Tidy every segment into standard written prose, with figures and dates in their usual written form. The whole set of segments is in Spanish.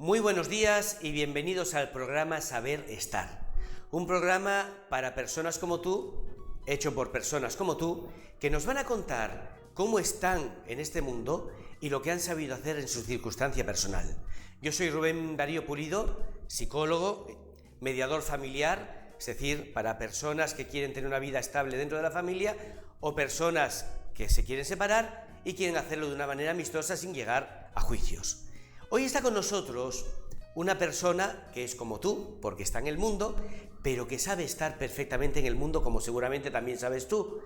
Muy buenos días y bienvenidos al programa Saber Estar. Un programa para personas como tú, hecho por personas como tú, que nos van a contar cómo están en este mundo y lo que han sabido hacer en su circunstancia personal. Yo soy Rubén Darío Pulido, psicólogo, mediador familiar, es decir, para personas que quieren tener una vida estable dentro de la familia o personas que se quieren separar y quieren hacerlo de una manera amistosa sin llegar a juicios. Hoy está con nosotros una persona que es como tú, porque está en el mundo, pero que sabe estar perfectamente en el mundo, como seguramente también sabes tú.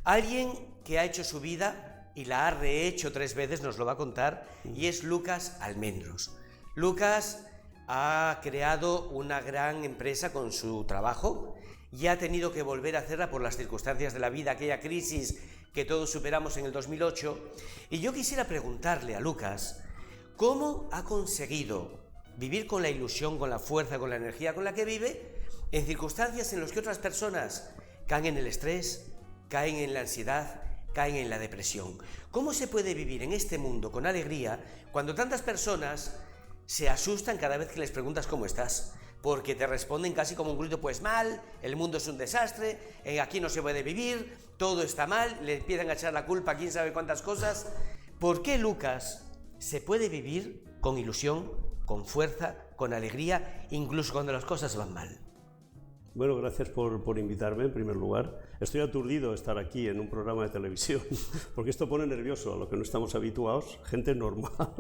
Alguien que ha hecho su vida y la ha rehecho 3 veces, nos lo va a contar, y es Lucas Almendros. Lucas ha creado una gran empresa con su trabajo y ha tenido que volver a hacerla por las circunstancias de la vida, aquella crisis que todos superamos en el 2008. Y yo quisiera preguntarle a Lucas, ¿cómo ha conseguido vivir con la ilusión, con la fuerza, con la energía con la que vive, en circunstancias en las que otras personas caen en el estrés, caen en la ansiedad, caen en la depresión? ¿Cómo se puede vivir en este mundo con alegría cuando tantas personas se asustan cada vez que les preguntas cómo estás? Porque te responden casi como un grito, pues mal, el mundo es un desastre, aquí no se puede vivir, todo está mal, le empiezan a echar la culpa a quién sabe cuántas cosas. ¿Por qué, Lucas, se puede vivir con ilusión, con fuerza, con alegría, incluso cuando las cosas van mal? Bueno, gracias por invitarme en primer lugar. Estoy aturdido de estar aquí en un programa de televisión, porque esto pone nervioso a lo que no estamos habituados, gente normal,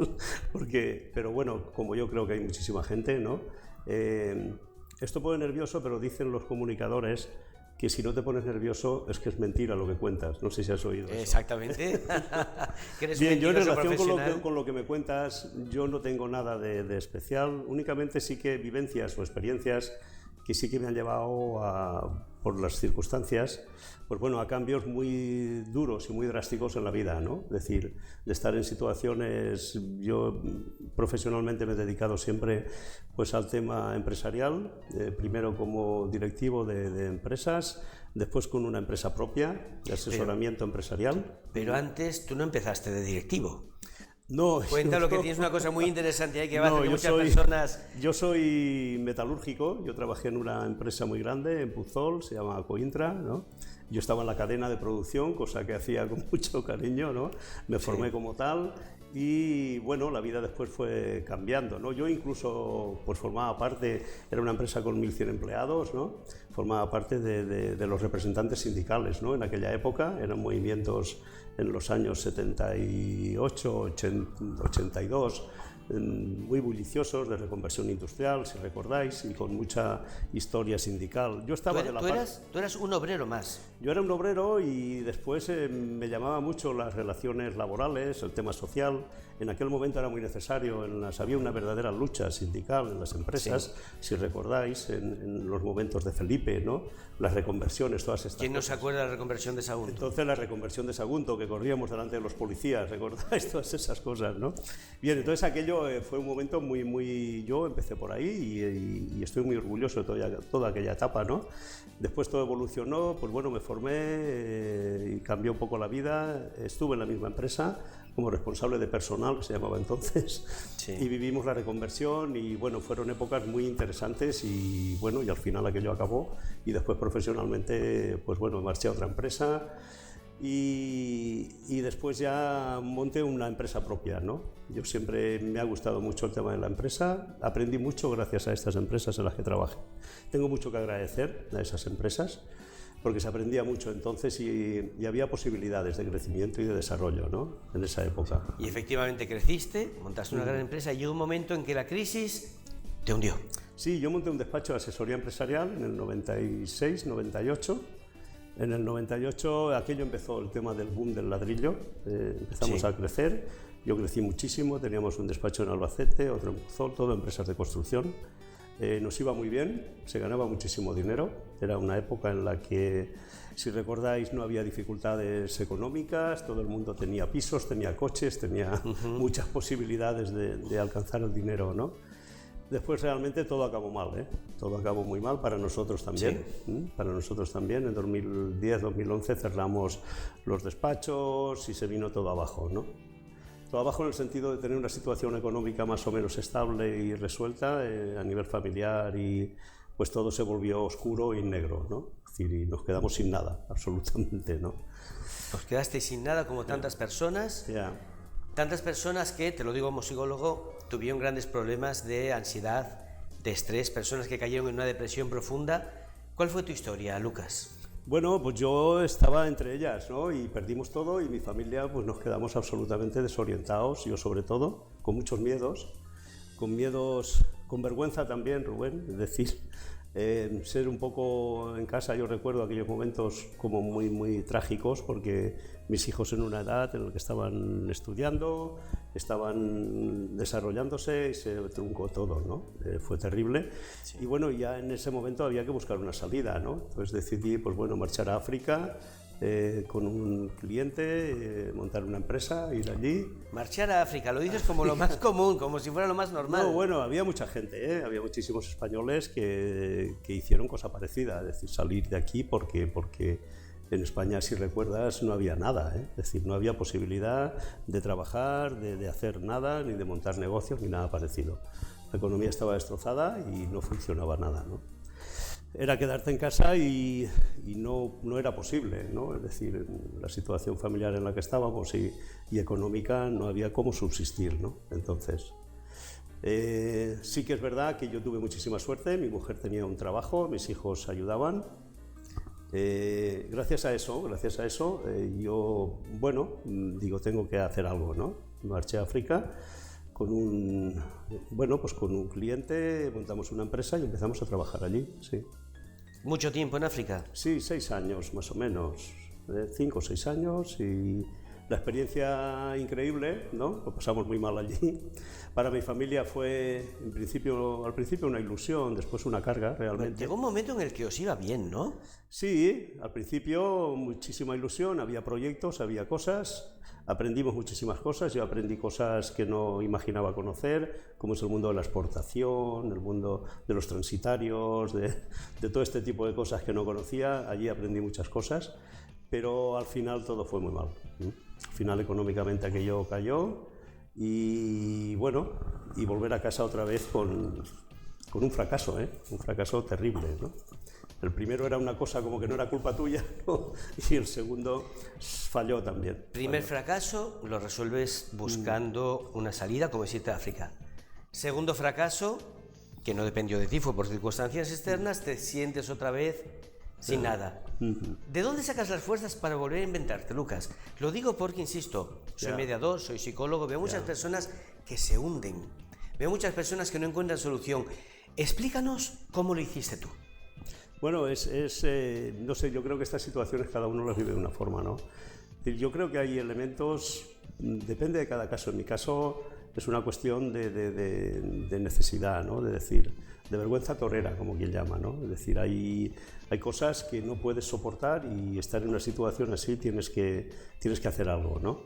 pero bueno, como yo creo que hay muchísima gente, ¿no? Esto pone nervioso, pero dicen los comunicadores que si no te pones nervioso es que es mentira lo que cuentas. No sé si has oído eso. Exactamente. Bien, yo en relación con lo que me cuentas, yo no tengo nada de especial, únicamente sí que vivencias o experiencias que sí que me han llevado por las circunstancias, pues bueno, a cambios muy duros y muy drásticos en la vida, ¿no? Es decir, de estar en situaciones, yo profesionalmente me he dedicado siempre pues al tema empresarial, primero como directivo de empresas, después con una empresa propia de asesoramiento empresarial. Pero antes tú no empezaste de directivo. No, cuéntalo, que tienes una cosa muy interesante ahí que va a hacer que muchas personas. Yo soy metalúrgico, yo trabajé en una empresa muy grande en Puzol, se llama Cointra, ¿no? Yo estaba en la cadena de producción, cosa que hacía con mucho cariño, ¿no? Me formé como tal y bueno, la vida después fue cambiando, ¿no? Yo incluso pues formaba parte, era una empresa con 1.100 empleados, ¿no? Formaba parte de los representantes sindicales, ¿no? En aquella época eran movimientos en los años 78, 82, muy bulliciosos de reconversión industrial, si recordáis, y con mucha historia sindical. Yo estaba Tú eras un obrero más. Yo era un obrero y después me llamaba mucho las relaciones laborales, el tema social. En aquel momento era muy necesario, había una verdadera lucha sindical en las empresas, si recordáis, en los momentos de Felipe, ¿no? Las reconversiones, todas estas ¿Quién no cosas. se acuerda de la reconversión de Sagunto? Entonces la reconversión de Sagunto, que corríamos delante de los policías, ¿recordáis? Todas esas cosas, ¿no? Bien, entonces aquello fue un momento muy... Yo empecé por ahí y estoy muy orgulloso de toda aquella etapa, ¿no? Después todo evolucionó, pues bueno, me formé y cambió un poco la vida. Estuve en la misma empresa como responsable de personal, que se llamaba entonces, y vivimos la reconversión y bueno, fueron épocas muy interesantes y bueno, y al final aquello acabó y después profesionalmente, pues bueno, me marché a otra empresa. Y después ya monté una empresa propia, ¿no? Yo siempre me ha gustado mucho el tema de la empresa, aprendí mucho gracias a estas empresas en las que trabajé. Tengo mucho que agradecer a esas empresas porque se aprendía mucho entonces y había posibilidades de crecimiento y de desarrollo, ¿no? En esa época. Y efectivamente creciste, montaste una gran empresa y llegó un momento en que la crisis te hundió. Sí, yo monté un despacho de asesoría empresarial en el 96, 98. En el 98 aquello empezó el tema del boom del ladrillo, empezamos a crecer, yo crecí muchísimo, teníamos un despacho en Albacete, otro en Puzol, todo empresas de construcción, nos iba muy bien, se ganaba muchísimo dinero, era una época en la que, si recordáis, no había dificultades económicas, todo el mundo tenía pisos, tenía coches, tenía muchas posibilidades de alcanzar el dinero, ¿no? Después realmente todo acabó mal, ¿eh? Todo acabó muy mal para nosotros también. Sí. Para nosotros también. En 2010-2011 cerramos los despachos y se vino todo abajo, ¿no? Trabajo en el sentido de tener una situación económica más o menos estable y resuelta a nivel familiar, y pues todo se volvió oscuro y negro, ¿no? Es decir, y nos quedamos sin nada, absolutamente, ¿no? Os quedasteis sin nada como tantas personas. Yeah. Tantas personas que, te lo digo como psicólogo, tuvieron grandes problemas de ansiedad, de estrés, personas que cayeron en una depresión profunda. ¿Cuál fue tu historia, Lucas? Bueno, pues yo estaba entre ellas, ¿no? Y perdimos todo, y mi familia pues nos quedamos absolutamente desorientados, yo sobre todo, con muchos miedos, con vergüenza también, Rubén, es decir, ser un poco en casa. Yo recuerdo aquellos momentos como muy, muy trágicos, porque mis hijos en una edad en la que estaban estudiando, estaban desarrollándose, y se truncó todo, ¿no? Fue terrible. Sí. Y bueno, ya en ese momento había que buscar una salida, ¿no? Entonces decidí, pues bueno, marchar a África con un cliente, montar una empresa, ir allí. Marchar a África, lo dices como lo más común, como si fuera lo más normal. No, bueno, había mucha gente, había muchísimos españoles que hicieron cosa parecida, es decir, salir de aquí porque en España, si recuerdas, no había nada, es decir, no había posibilidad de trabajar, de hacer nada, ni de montar negocios, ni nada parecido. La economía estaba destrozada y no funcionaba nada, ¿no? Era quedarte en casa y no era posible, ¿no? Es decir, la situación familiar en la que estábamos y económica, no había cómo subsistir, ¿no? Entonces, sí que es verdad que yo tuve muchísima suerte, mi mujer tenía un trabajo, mis hijos ayudaban. Gracias a eso, yo, bueno, digo, tengo que hacer algo, ¿no? Marché a África con un cliente, montamos una empresa y empezamos a trabajar allí, sí. ¿Mucho tiempo en África? Sí, 6 años más o menos, 5 o 6 años, y la experiencia increíble, ¿no? Lo pasamos muy mal allí. Para mi familia fue al principio una ilusión, después una carga realmente. Llegó un momento en el que os iba bien, ¿no? Sí, al principio muchísima ilusión, había proyectos, había cosas, aprendimos muchísimas cosas. Yo aprendí cosas que no imaginaba conocer, como es el mundo de la exportación, el mundo de los transitarios, de todo este tipo de cosas que no conocía. Allí aprendí muchas cosas, pero al final todo fue muy mal. Al final económicamente aquello cayó, y bueno, y volver a casa otra vez con un fracaso, un fracaso terrible, ¿no? El primero era una cosa como que no era culpa tuya, ¿no? Y el segundo falló también. Primer fracaso lo resuelves buscando una salida, como es irte a África. Segundo fracaso, que no dependió de ti, fue por circunstancias externas, te sientes otra vez sin nada. ¿De dónde sacas las fuerzas para volver a inventarte, Lucas? Lo digo porque, insisto, soy mediador, soy psicólogo, veo muchas personas que se hunden, veo muchas personas que no encuentran solución. Explícanos cómo lo hiciste tú. Bueno, no sé, yo creo que estas situaciones cada uno las vive de una forma, ¿no? Yo creo que hay elementos, depende de cada caso. En mi caso es una cuestión de necesidad, ¿no? De decir, de vergüenza torera, como quien llama, ¿no? Es decir, hay cosas que no puedes soportar, y estar en una situación así tienes que hacer algo, ¿no?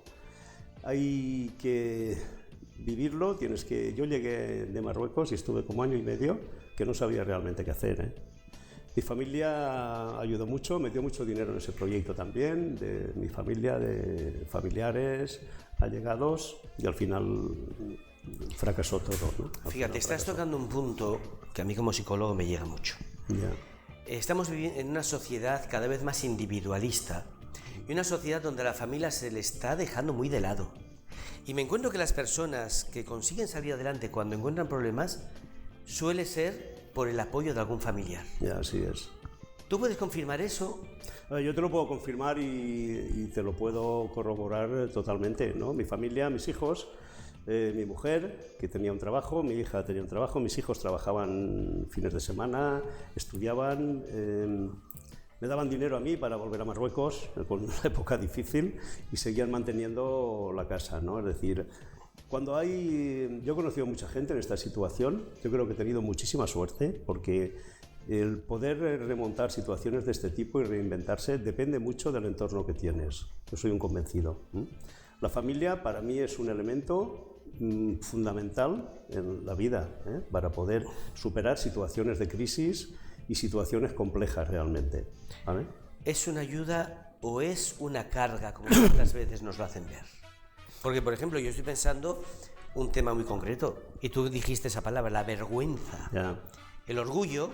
Hay que vivirlo, yo llegué de Marruecos y estuve como 1 año y medio que no sabía realmente qué hacer, Mi familia ayudó mucho, metió mucho dinero en ese proyecto también, de mi familia, de familiares, allegados, y al final fracasó todo, ¿no? Fíjate, estás tocando un punto que a mí como psicólogo me llega mucho. Estamos viviendo en una sociedad cada vez más individualista, y una sociedad donde a la familia se le está dejando muy de lado. Y me encuentro que las personas que consiguen salir adelante cuando encuentran problemas suele ser por el apoyo de algún familiar. Así es. ¿Tú puedes confirmar eso? Yo te lo puedo confirmar y te lo puedo corroborar totalmente, ¿no? Mi familia, mis hijos, mi mujer, que tenía un trabajo, mi hija tenía un trabajo, mis hijos trabajaban fines de semana, estudiaban, me daban dinero a mí para volver a Marruecos, con una época difícil, y seguían manteniendo la casa, ¿no? Es decir, yo he conocido mucha gente en esta situación. Yo creo que he tenido muchísima suerte, porque el poder remontar situaciones de este tipo y reinventarse depende mucho del entorno que tienes. Yo soy un convencido. La familia para mí es un elemento fundamental en la vida, para poder superar situaciones de crisis y situaciones complejas realmente, ¿vale? ¿Es una ayuda o es una carga, como tantas veces nos lo hacen ver? Porque, por ejemplo, yo estoy pensando un tema muy concreto, y tú dijiste esa palabra, la vergüenza. Ya. El orgullo,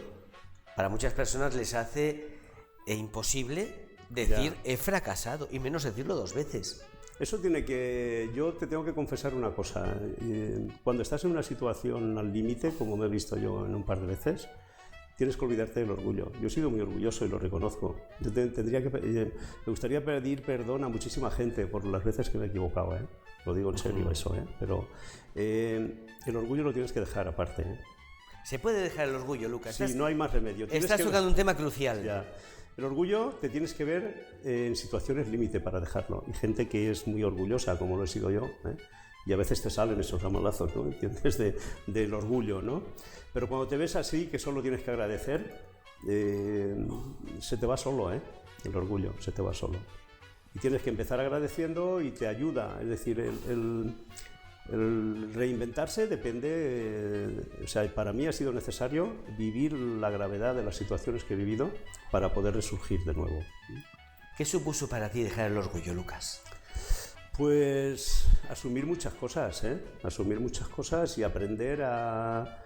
para muchas personas les hace imposible decir he fracasado, y menos decirlo 2 veces. Eso tiene que... Yo te tengo que confesar una cosa. Cuando estás en una situación al límite, como me he visto yo en un par de veces, tienes que olvidarte del orgullo. Yo he sido muy orgulloso y lo reconozco. Me gustaría pedir perdón a muchísima gente por las veces que me he equivocado, ¿eh? Lo digo en serio eso, ¿eh? Pero el orgullo lo tienes que dejar aparte, ¿eh? ¿Se puede dejar el orgullo, Lucas? Sí, no hay más remedio. Estás tocando un tema crucial. Ya. El orgullo te tienes que ver en situaciones límite para dejarlo. Y gente que es muy orgullosa, como lo he sido yo, ¿eh? Y a veces te salen esos ramalazos, ¿no? ¿Entiendes? Del orgullo, ¿no? Pero cuando te ves así, que solo tienes que agradecer, se te va solo, ¿eh? El orgullo se te va solo. Y tienes que empezar agradeciendo y te ayuda. Es decir, el reinventarse depende... o sea, para mí ha sido necesario vivir la gravedad de las situaciones que he vivido para poder resurgir de nuevo. ¿Qué supuso para ti dejar el orgullo, Lucas? Pues asumir muchas cosas, ¿eh? Asumir muchas cosas y aprender a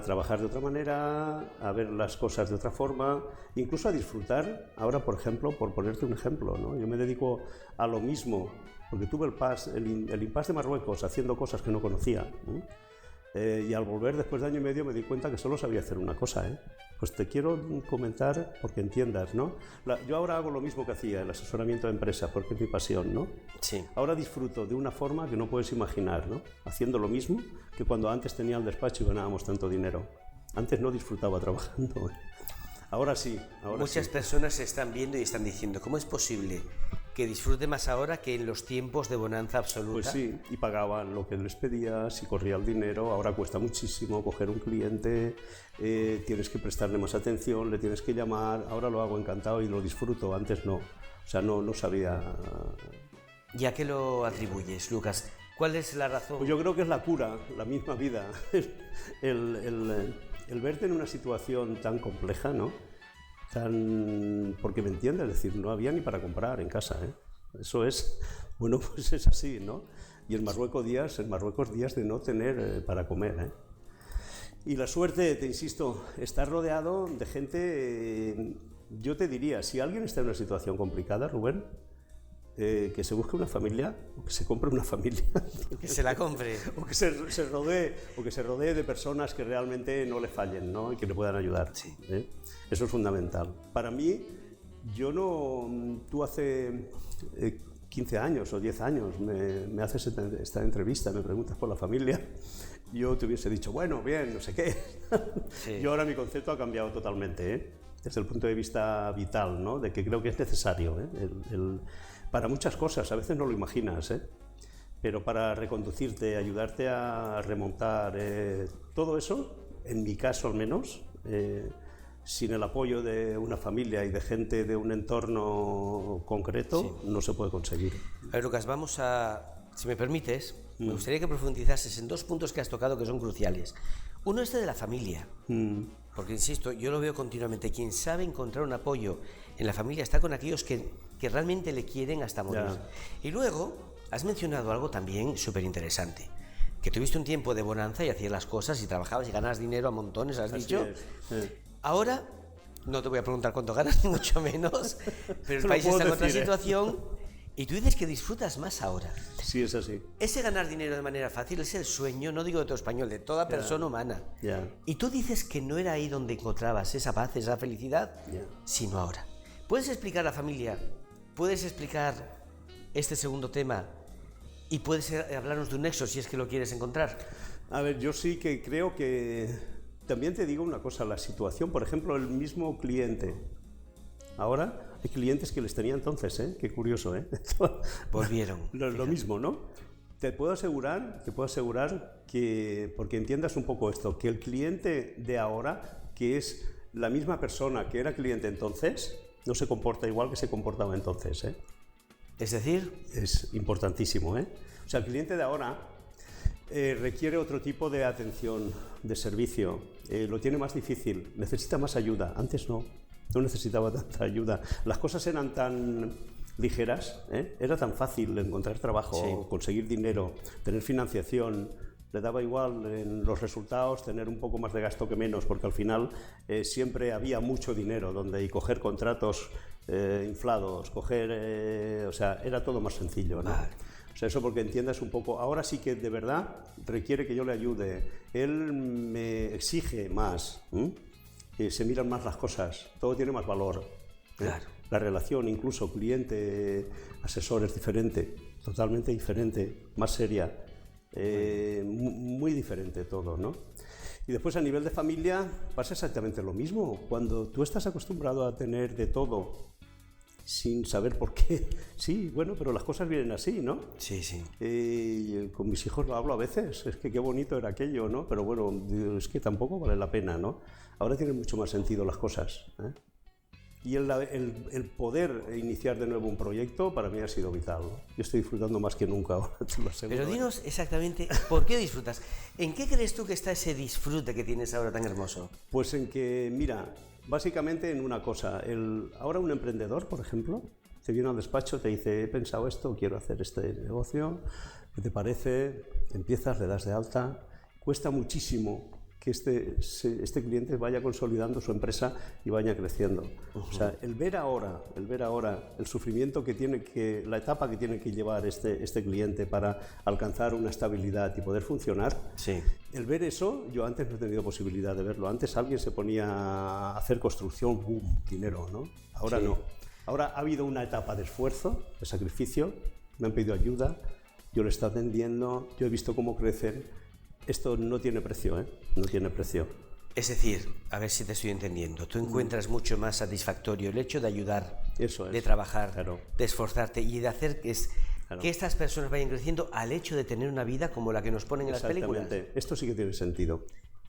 trabajar de otra manera, a ver las cosas de otra forma, incluso a disfrutar. Ahora, por ejemplo, por ponerte un ejemplo, ¿no? Yo me dedico a lo mismo, porque tuve el impasse de Marruecos haciendo cosas que no conocía, ¿eh? Y al volver después de 1 año y medio me di cuenta que solo sabía hacer una cosa, ¿eh? Pues te quiero comentar porque entiendas, ¿no? Yo ahora hago lo mismo que hacía, el asesoramiento de empresas, porque es mi pasión, ¿no? Sí. Ahora disfruto de una forma que no puedes imaginar, ¿no? Haciendo lo mismo que cuando antes tenía el despacho y ganábamos tanto dinero. Antes no disfrutaba trabajando, ¿eh? Ahora sí, ahora Muchas sí. personas se están viendo y están diciendo, ¿cómo es posible que disfrute más ahora que en los tiempos de bonanza absoluta? Pues sí, y pagaban lo que les pedías y corría el dinero. Ahora cuesta muchísimo coger un cliente, tienes que prestarle más atención, le tienes que llamar. Ahora lo hago encantado y lo disfruto, antes no. O sea, no sabía. ¿Y a qué lo atribuyes, Lucas? ¿Cuál es la razón? Pues yo creo que es la cura, la misma vida. El verte en una situación tan compleja, ¿no? Porque me entiendes, es decir, no había ni para comprar en casa, ¿eh? Eso es, bueno, pues es así, ¿no? Y en Marruecos días de no tener para comer, ¿eh? Y la suerte, te insisto, estar rodeado de gente, yo te diría, si alguien está en una situación complicada, Rubén, que se busque una familia o que se compre una familia. Que se la compre. O que se rodee de personas que realmente no le fallen, ¿no? Y que le puedan ayudar. Sí. Eso es fundamental. Para mí, tú hace 15 años o 10 años me haces esta entrevista, me preguntas por la familia, yo te hubiese dicho, bueno, bien, no sé qué. Sí. Yo ahora mi concepto ha cambiado totalmente, ¿eh? Desde el punto de vista vital, ¿no? De que creo que es necesario, ¿eh? Para muchas cosas, a veces no lo imaginas, ¿eh? Pero para reconducirte, ayudarte a remontar, todo eso, en mi caso al menos, sin el apoyo de una familia y de gente de un entorno concreto, sí, no se puede conseguir. A ver, Lucas, vamos a, si me permites, me gustaría que profundizases en 2 puntos que has tocado que son cruciales. Uno es de la familia, porque insisto, yo lo veo continuamente. Quien sabe encontrar un apoyo en la familia está con aquellos que realmente le quieren hasta morir. Ya. Y luego has mencionado algo también súper interesante, que tuviste un tiempo de bonanza y hacías las cosas y trabajabas y ganabas dinero a montones, has dicho. Ahora, no te voy a preguntar cuánto ganas, ni mucho menos, pero el país está en otra situación y tú dices que disfrutas más ahora. Sí, es así. Ese ganar dinero de manera fácil es el sueño, no digo de todo español, de toda persona humana. Y tú dices que no era ahí donde encontrabas esa paz, esa felicidad, sino ahora. ¿Puedes explicar a la familia? ¿Puedes explicar este segundo tema? Y puedes hablarnos de un nexo si es que lo quieres encontrar. A ver, yo sí que creo que... También te digo una cosa, la situación, por ejemplo, el mismo cliente. Ahora hay clientes que les tenía entonces, ¿eh? Qué curioso, ¿eh? Volvieron. Lo mismo, ¿no? Te puedo asegurar que, porque entiendas un poco esto, que el cliente de ahora, que es la misma persona que era cliente entonces, no se comporta igual que se comportaba entonces, ¿eh? Es decir, es importantísimo, ¿eh? O sea, el cliente de ahora requiere otro tipo de atención, de servicio, lo tiene más difícil, necesita más ayuda. Antes no necesitaba tanta ayuda. Las cosas eran tan ligeras, era tan fácil encontrar trabajo, conseguir dinero, tener financiación. Le daba igual en los resultados tener un poco más de gasto que menos, porque al final siempre había mucho dinero y coger contratos inflados, o sea, era todo más sencillo, ¿no? Vale. O sea, eso porque entiendas un poco. Ahora sí que de verdad requiere que yo le ayude. Él me exige más, se miran más las cosas, todo tiene más valor. Claro. La relación, incluso cliente-asesor, es diferente, totalmente diferente, más seria. Muy diferente todo, ¿no? Y después a nivel de familia pasa exactamente lo mismo. Cuando tú estás acostumbrado a tener de todo sin saber por qué, sí, bueno, pero las cosas vienen así, ¿no? Sí, sí. Con mis hijos lo hablo a veces, es que qué bonito era aquello, ¿no? Pero bueno, es que tampoco vale la pena, ¿no? Ahora tienen mucho más sentido las cosas, ¿eh? Y el poder iniciar de nuevo un proyecto para mí ha sido vital, ¿no? Yo estoy disfrutando más que nunca ahora, te lo aseguro. Pero dinos exactamente por qué disfrutas. ¿En qué crees tú que está ese disfrute que tienes ahora tan hermoso? Pues en que, mira, básicamente en una cosa. Ahora un emprendedor, por ejemplo, te viene al despacho, te dice, he pensado esto, quiero hacer este negocio, ¿qué te parece? Empiezas, le das de alta, cuesta muchísimo que este cliente vaya consolidando su empresa y vaya creciendo. O sea, el ver ahora el sufrimiento que la etapa que tiene que llevar este cliente para alcanzar una estabilidad y poder funcionar, sí. El ver eso, yo antes no he tenido posibilidad de verlo. Antes alguien se ponía a hacer construcción, ¡boom!, dinero, ¿no? Ahora sí. No. Ahora ha habido una etapa de esfuerzo, de sacrificio, me han pedido ayuda, yo le he estado atendiendo, yo he visto cómo crecen. Esto no tiene precio, ¿eh? No tiene precio. Es decir, a ver si te estoy entendiendo, tú encuentras mucho más satisfactorio el hecho de ayudar, eso es, de trabajar, claro, de esforzarte y de hacer claro, que estas personas vayan creciendo al hecho de tener una vida como la que nos ponen en las películas. Esto sí que tiene sentido.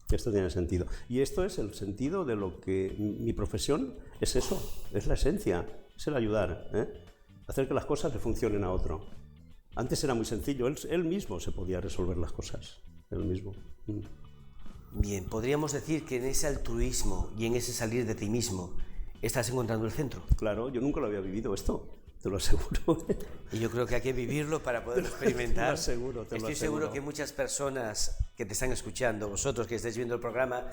Esto tiene sentido. Y esto es el sentido de lo que mi profesión es eso, es la esencia, es el ayudar, ¿eh? Hacer que las cosas le funcionen a otro. Antes era muy sencillo, él mismo se podía resolver las cosas. El mismo. Bien, podríamos decir que en ese altruismo y en ese salir de ti mismo estás encontrando el centro. Claro, yo nunca lo había vivido esto, te lo aseguro. Y yo creo que hay que vivirlo para poderlo experimentar. Te lo aseguro, Estoy seguro que muchas personas que te están escuchando, vosotros que estáis viendo el programa,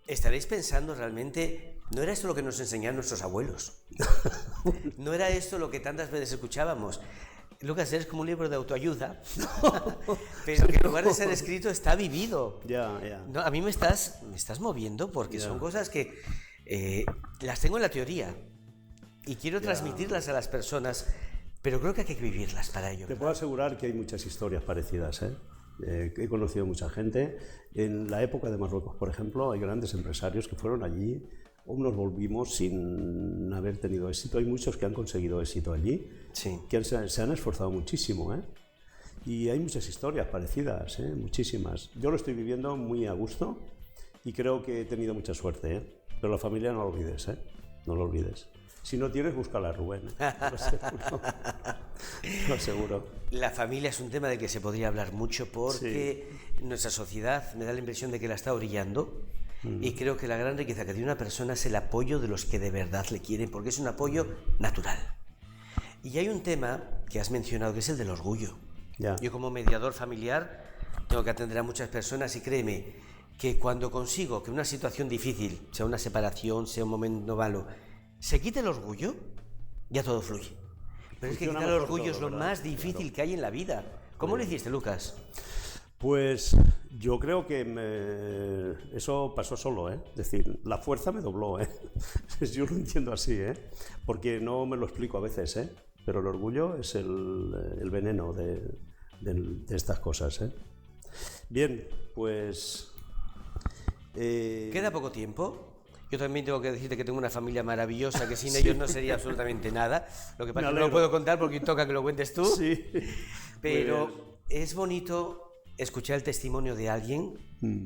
estaréis pensando realmente, ¿no era esto lo que nos enseñaron nuestros abuelos? ¿No era esto lo que tantas veces escuchábamos? Lucas, eres como un libro de autoayuda, pero que en lugar de ser escrito está vivido. Ya. No, a mí me estás moviendo porque son cosas que las tengo en la teoría y quiero transmitirlas a las personas, pero creo que hay que vivirlas para ello. Te puedo asegurar que hay muchas historias parecidas, ¿eh? He conocido mucha gente. En la época de Marruecos, por ejemplo, hay grandes empresarios que fueron allí. Nos volvimos sin haber tenido éxito. Hay muchos que han conseguido éxito allí, sí, que se han esforzado muchísimo, ¿eh? Y hay muchas historias parecidas, ¿eh? Muchísimas. Yo lo estoy viviendo muy a gusto y creo que he tenido mucha suerte, ¿eh? Pero la familia no lo olvides, ¿eh? No lo olvides. Si no tienes, búscala, Rubén. Lo aseguro. La familia es un tema del que se podría hablar mucho porque nuestra sociedad me da la impresión de que la está orillando. Y creo que la gran riqueza que tiene una persona es el apoyo de los que de verdad le quieren, porque es un apoyo natural. Y hay un tema que has mencionado, que es el del orgullo. Ya. Yo como mediador familiar tengo que atender a muchas personas y créeme que cuando consigo que una situación difícil, sea una separación, sea un momento malo, se quite el orgullo, ya todo fluye. Pero es que quitar el orgullo es lo más difícil que hay en la vida. ¿Cómo lo hiciste, Lucas? Pues yo creo que eso pasó solo, ¿eh? Es decir, la fuerza me dobló, ¿eh? Yo lo entiendo así, ¿eh? Porque no me lo explico a veces, ¿eh? Pero el orgullo es el veneno de estas cosas, ¿eh? Bien, pues... ¿Queda poco tiempo? Yo también tengo que decirte que tengo una familia maravillosa, que sin ellos no sería absolutamente nada. Lo que pasa es que no lo puedo contar porque toca que lo cuentes tú. Sí. Pero es bonito escuchar el testimonio de alguien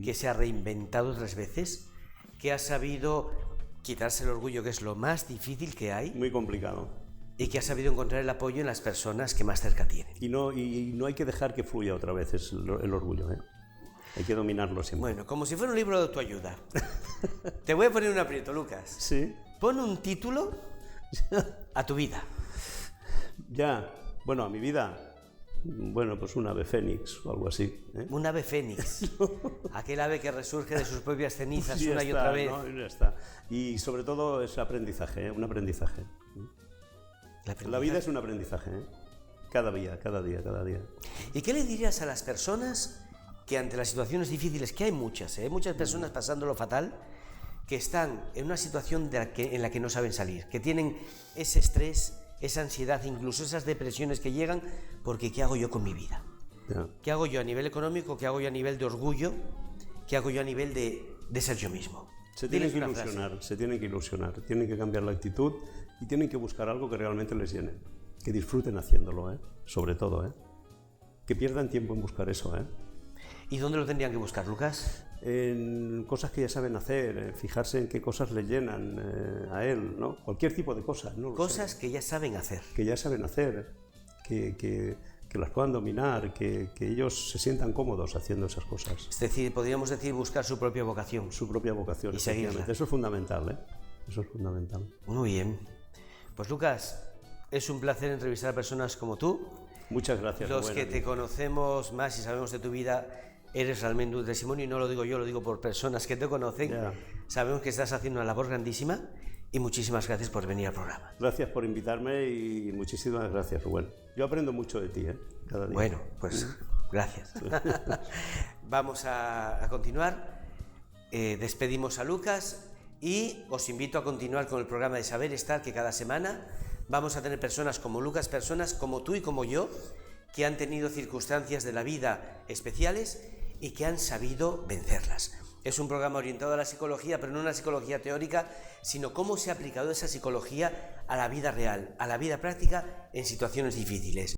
que se ha reinventado 3 veces, que ha sabido quitarse el orgullo, que es lo más difícil que hay. Muy complicado. Y que ha sabido encontrar el apoyo en las personas que más cerca tienen. Y no hay que dejar que fluya otra vez el orgullo, ¿eh? Hay que dominarlo siempre. Bueno, como si fuera un libro de autoayuda. Te voy a poner un aprieto, Lucas. Sí. Pon un título a tu vida. Ya, bueno, a mi vida, bueno, pues un ave fénix o algo así. Un ave fénix, aquel ave que resurge de sus propias cenizas Sí, una y está, otra vez. ¿no? Ya está. Y sobre todo es aprendizaje, un aprendizaje. La vida es un aprendizaje, cada día, cada día, cada día. ¿Y qué le dirías a las personas que ante las situaciones difíciles, que hay muchas personas pasándolo fatal, que están en una situación en la que no saben salir, que tienen ese estrés, esa ansiedad, incluso esas depresiones que llegan, porque ¿qué hago yo con mi vida? Ya. ¿Qué hago yo a nivel económico? ¿Qué hago yo a nivel de orgullo? ¿Qué hago yo a nivel de ser yo mismo? Se tienen que ilusionar, tienen que cambiar la actitud y tienen que buscar algo que realmente les llene, que disfruten haciéndolo, sobre todo, que pierdan tiempo en buscar eso. ¿Y dónde lo tendrían que buscar, Lucas? En cosas que ya saben hacer, fijarse en qué cosas les llenan a él, ¿no? Cualquier tipo de cosas, ¿no? Cosas que ya saben hacer. Que ya saben hacer, que las puedan dominar, que ellos se sientan cómodos haciendo esas cosas. Es decir, podríamos decir buscar su propia vocación. Su propia vocación, y seguirla. Eso es fundamental, Eso es fundamental. Muy bien. Pues Lucas, es un placer entrevistar a personas como tú. Muchas gracias. Los que te conocemos más y sabemos de tu vida, eres realmente un testimonio, y no lo digo yo, lo digo por personas que te conocen. Yeah. Sabemos que estás haciendo una labor grandísima y muchísimas gracias por venir al programa. Gracias por invitarme y muchísimas gracias, Rubén. Yo aprendo mucho de ti, cada día. Bueno, pues gracias. Vamos a continuar. Despedimos a Lucas y os invito a continuar con el programa de Saber Estar, que cada semana vamos a tener personas como Lucas, personas como tú y como yo, que han tenido circunstancias de la vida especiales y que han sabido vencerlas. Es un programa orientado a la psicología, pero no una psicología teórica, sino cómo se ha aplicado esa psicología a la vida real, a la vida práctica en situaciones difíciles.